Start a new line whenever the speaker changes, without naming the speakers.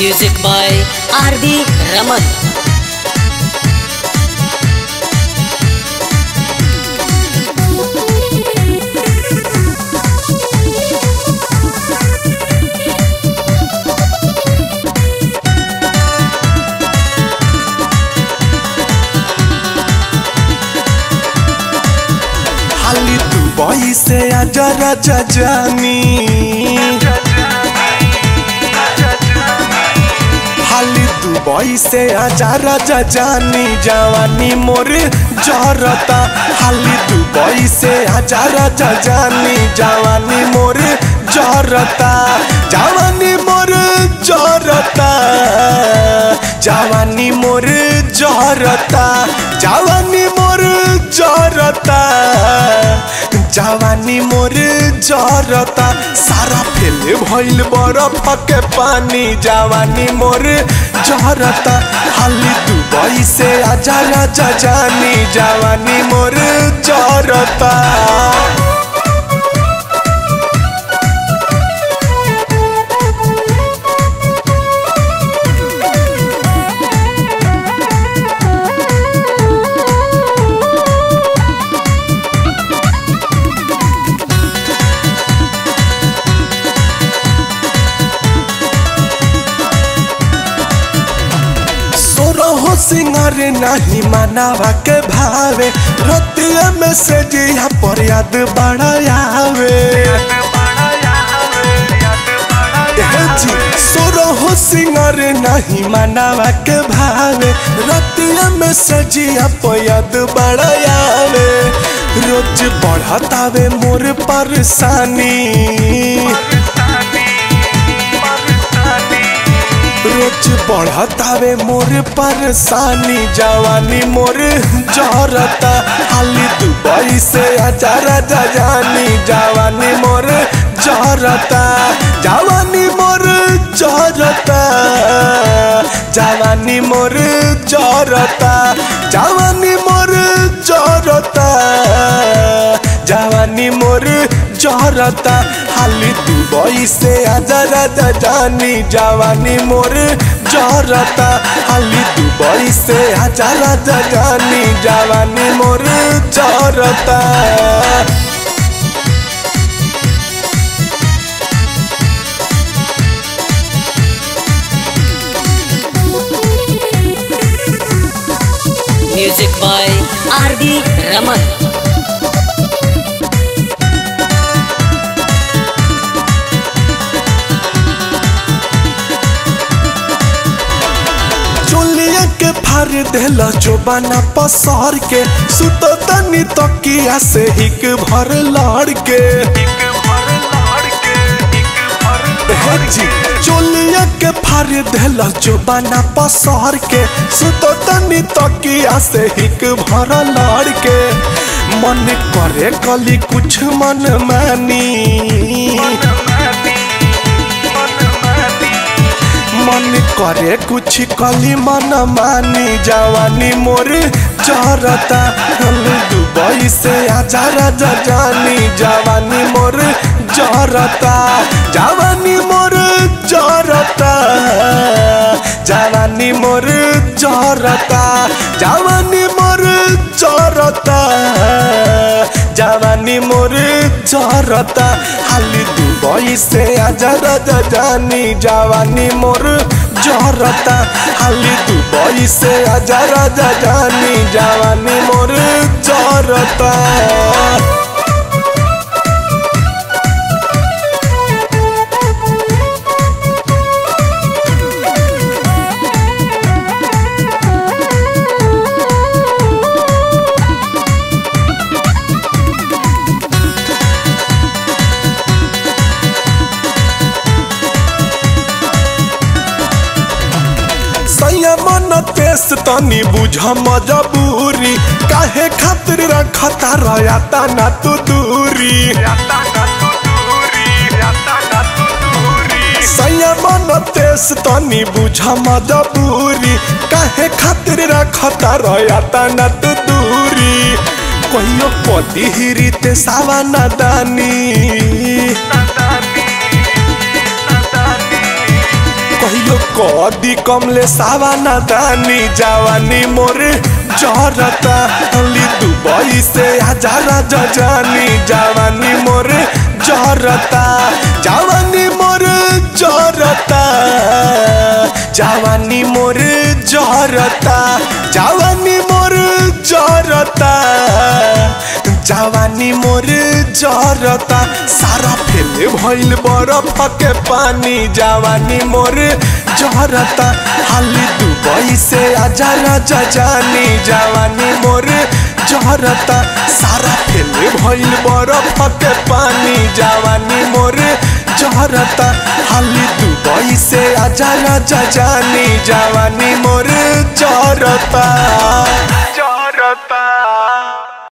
Music by R.D. Raman.
हाली Dubai से आजा राजा जानी, हाली दुबई से आजा राजा जानी, जवानी मोर जरता। हाली दुबई से आजा राजा जानी, जवानी मोर जरता, जवानी मोर जरता, जवानी मोर जरता, जवानी मोर जरता, जवानी मोर जरता। सारा फेल भइल बरफ के पानी, जवानी मोर जरता। हाली दुबई से आजा राजा जानी, जवानी मोर जरता। सिंगार नहीं मनावा के भावे, रतिया में से जिया पर याद बड़ा आवे। सोरहो सिंगार नहीं मनावा के भावे, रतिया में से जिया पर याद बड़ा आवे। रोज बढ़तावे मोर परेशानी, रोज बढ़तावे मोर परेशानी, जवानी मोर जरता। हाली दुबई से आजा राजा जानी, जवानी मोर जरता, जवानी मोर जरता, जवानी मोर जरता, जवानी मोर जरता, जवानी मोर जरता। हाली दुबई से आजा राजा जानी, जवानी मोर जरता। हाली दुबई से आजा राजा जानी, जवानी मोर जरता।
Music by R.D. Raman.
के फार देला जोबाना पसार के, सुत तनी तकिया से हिक भर लड़ के। चोलिया के फार देला जोबाना पसार के, सुत तनी तकिया से हिक भर लड़ के। मन करे कली कुछ मन मानी, मन करे कुछ कली मन मानी, जवानी मोर जरता। दुबई से आजा राजा जानी, जवानी मोर जरता, जवानी मोर जरता, जवानी मोर जरता, जवानी मोर जरता, जवानी मोर जरता। हाली दुबई से आजा राजा जानी, जवानी मोर जरता। हाली दुबई से आजा राजा जानी, जवानी मोर जरता। मन तेस तनी बुझ मजबूरी, काहे खातिर रखता रहता ना तू दूरी। मन तेस तनी बुझ मजबूरी, काहे खातिर रखता रहता ना तू दूरी। कहियो पति हिरीते सावा दानी, कहियो कदी कमले सावाना दानी जवानी मोर जरता हाली दुबई से आजा राजा जानी जवानी मोर जरता जवानी मोर जरता जवानी मोर जरता जवानी मोर जरता जवानी मोर जरता सारा फेले भइल बरफ के पानी जवानी मोर जरता हाली दुबई से आजा राजा जानी जवानी मोर जरता सारा फेले भइल बरफ के पानी जवानी मोर जरता हाली दुबई से आजा राजा जानी जवानी मोर जरता।